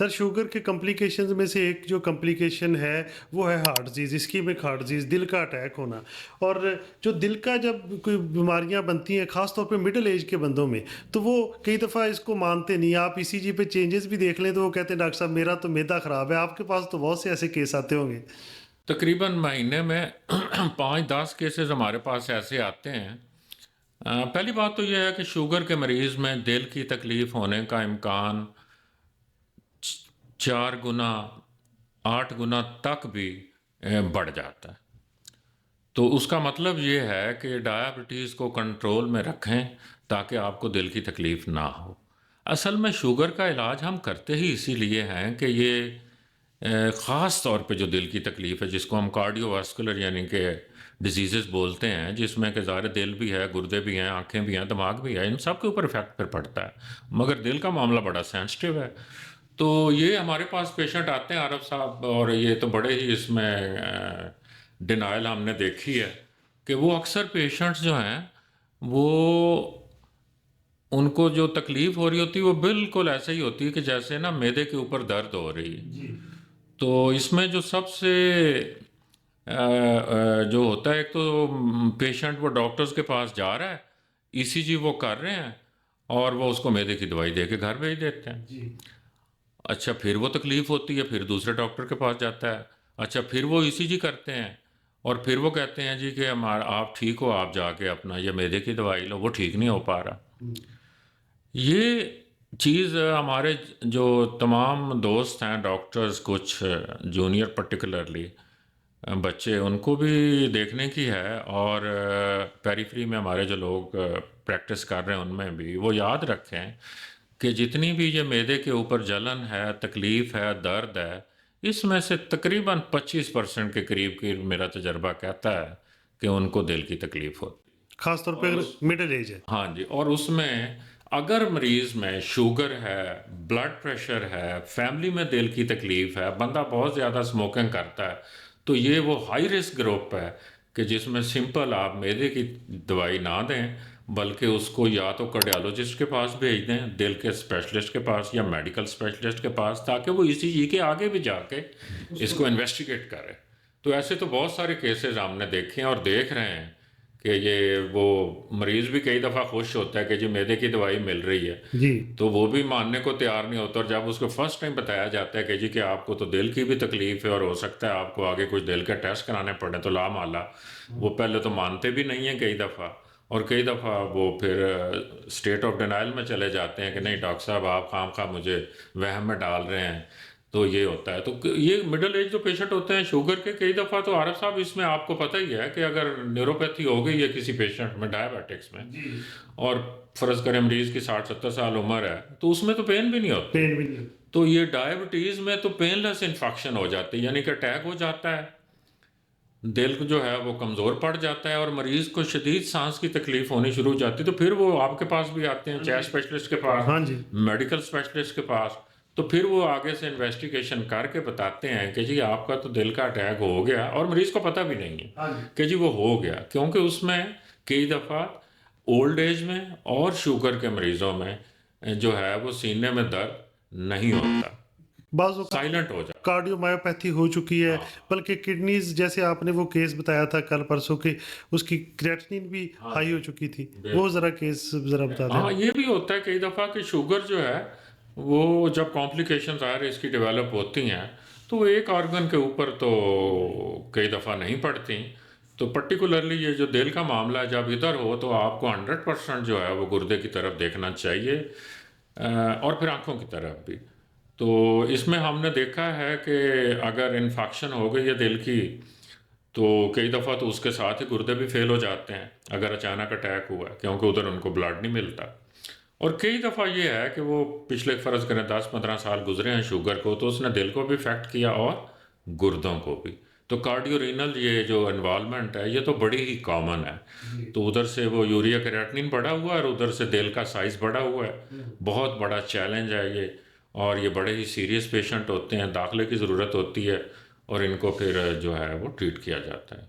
Sir sugar के complications में से एक जो कॉम्प्लिकेशन है वो है heart disease, ischaemic heart disease, दिल का अटैक होना। और जो दिल का जब कोई बीमारियां बनती हैं ख़ास तौर पे मिडिल एज के बंदों में, तो वो कई दफ़ा इसको मानते नहीं। आप ईसीजी पे चेंजेस भी देख लें तो वो कहते हैं डॉक्टर साहब मेरा तो मैदा ख़राब है। आपके पास तो बहुत से ऐसे केस आते होंगे। तकरीबन महीने में 5-10 केसेस हमारे पास ऐसे आते हैं। पहली बात तो यह है कि शुगर के मरीज़ में दिल की तकलीफ़ होने का इम्कान 4 गुना 8 गुना तक भी बढ़ जाता है। तो उसका मतलब ये है कि डायबिटीज़ को कंट्रोल में रखें ताकि आपको दिल की तकलीफ़ ना हो। असल में शुगर का इलाज हम करते ही इसीलिए हैं कि ये ख़ास तौर पे जो दिल की तकलीफ़ है जिसको हम कार्डियोवास्कुलर यानी कि डिजीज़ेस बोलते हैं, जिसमें कि ज़ाहिर दिल भी है, गुर्दे भी हैं, आँखें भी हैं, दिमाग भी है, इन सब के ऊपर इफ़ेक्ट फिर पड़ता है। मगर दिल का मामला बड़ा सेंसिटिव है। तो ये हमारे पास पेशेंट आते हैं आरफ़ साहब, और ये तो बड़े ही इसमें डिनायल हमने देखी है कि वो अक्सर पेशेंट्स जो हैं वो उनको जो तकलीफ़ हो रही होती है वो बिल्कुल ऐसे ही होती है कि जैसे ना मैदे के ऊपर दर्द हो रही है। जी। तो इसमें जो सबसे जो होता है, एक तो पेशेंट वो डॉक्टर्स के पास जा रहा है, ईसीजी वो कर रहे हैं और वो उसको मैदे की दवाई दे के घर भेज देते हैं। जी। अच्छा, फिर वो तकलीफ़ होती है, फिर दूसरे डॉक्टर के पास जाता है। अच्छा, फिर वो ईसीजी करते हैं और फिर वो कहते हैं जी कि हमारा आप ठीक हो, आप जाके अपना ये मैदे की दवाई लो, वो ठीक नहीं हो पा रहा। ये चीज़ हमारे जो तमाम दोस्त हैं डॉक्टर्स, कुछ जूनियर पर्टिकुलरली बच्चे, उनको भी देखने की है, और पेरिफेरी में हमारे जो लोग प्रैक्टिस कर रहे हैं उनमें भी वो याद रखें कि जितनी भी ये मैदे के ऊपर जलन है, तकलीफ़ है, दर्द है, इसमें से तकरीबन 25% के करीब की मेरा तजर्बा कहता है कि उनको दिल की तकलीफ़ होती ख़ास तौर है। पे और अगर मिडिल एज है। हाँ जी, और उसमें अगर मरीज़ में शुगर है, ब्लड प्रेशर है, फैमिली में दिल की तकलीफ़ है, बंदा बहुत ज़्यादा स्मोकिंग करता है, तो ये वो हाई रिस्क ग्रुप है कि जिसमें सिंपल आप मैदे की दवाई ना दें, बल्कि उसको या तो कार्डियोलॉजिस्ट के पास भेज दें, दिल के स्पेशलिस्ट के पास या मेडिकल स्पेशलिस्ट के पास, ताकि वो ईसीजी के आगे भी जाके इसको इन्वेस्टिगेट करें। तो ऐसे तो बहुत सारे केसेस हमने देखे हैं और देख रहे हैं कि ये वो मरीज़ भी कई दफ़ा खुश होता है कि जी मैदे की दवाई मिल रही है, जी। तो वो भी मानने को तैयार नहीं होता। और जब उसको फर्स्ट टाइम बताया जाता है कि जी कि आपको तो दिल की भी तकलीफ़ है और हो सकता है आपको आगे कुछ दिल के टेस्ट कराने पड़े, तो ला माला वो पहले तो मानते भी नहीं हैं कई दफ़ा, और कई दफ़ा वो फिर स्टेट ऑफ डिनाइल में चले जाते हैं कि नहीं डॉक्टर साहब आप खामखा मुझे वहम में डाल रहे हैं। तो ये होता है। तो ये मिडिल एज जो पेशेंट होते हैं शुगर के, कई दफ़ा तो आरफ साहब इसमें आपको पता ही है कि अगर न्यूरोपैथी हो गई है किसी पेशेंट में, डायबिटिक्स में, जी। और फ़र्ज़ करें मरीज़ की 60-70 साल उम्र है, तो उसमें तो पेन भी नहीं होती। पेन भी नहीं। तो ये डायबिटीज़ में तो पेनलेस इन्फेक्शन हो जाती है, यानी कि अटैक हो जाता है, दिल को जो है वो कमज़ोर पड़ जाता है और मरीज़ को शदीद सांस की तकलीफ़ होनी शुरू हो जाती है। तो फिर वो आपके पास भी आते हैं, चेस्ट स्पेशलिस्ट के पास, हाँ जी। मेडिकल स्पेशलिस्ट के पास। तो फिर वो आगे से इन्वेस्टिगेशन करके बताते हैं कि जी आपका तो दिल का अटैक हो गया, और मरीज़ को पता भी नहीं है हाँ जी। कि जी वो हो गया, क्योंकि उसमें कई दफ़ा ओल्ड एज में और शुगर के मरीज़ों में जो है वो सीने में दर्द नहीं होता, बाज़ साइलेंट हो जाता। कार्डियोमायोपैथी हो चुकी है, हाँ, बल्कि किडनीज़ जैसे आपने वो केस बताया था कल परसों कि उसकी क्रिएटिनिन भी हाँ हाई जी, हो चुकी थी। वो बिल्कुल। ज़रा केस ज़रा बता दें हाँ, आप? ये भी होता है कई दफ़ा कि शुगर जो है वो जब कॉम्प्लिकेशंस ज़ाहिर है इसकी डेवलप होती हैं, तो वो एक ऑर्गन के ऊपर तो कई दफ़ा नहीं पड़ती। तो पर्टिकुलरली ये जो दिल का मामला है, जब इधर हो तो आपको 100% जो है वो गुर्दे की तरफ देखना चाहिए, और फिर आँखों की तरफ भी। तो इसमें हमने देखा है कि अगर इन्फेक्शन हो गई है दिल की, तो कई दफ़ा तो उसके साथ ही गुर्दे भी फेल हो जाते हैं अगर अचानक अटैक हुआ है, क्योंकि उधर उनको ब्लड नहीं मिलता। और कई दफ़ा ये है कि वो पिछले फ़र्ज़ करें 10-15 साल गुजरे हैं शुगर को, तो उसने दिल को भी इफ़ेक्ट किया और गुर्दों को भी। तो कार्डियोरेनल ये जो इन्वॉल्वमेंट है ये तो बड़ी ही कॉमन है। जी। तो उधर से वो यूरिया क्रिएटिनिन बढ़ा हुआ है और उधर से दिल का साइज़ बढ़ा हुआ है। हुँ। बहुत बड़ा चैलेंज है ये, और ये बड़े ही सीरियस पेशेंट होते हैं, दाखिले की ज़रूरत होती है, और इनको फिर जो है वो ट्रीट किया जाता है।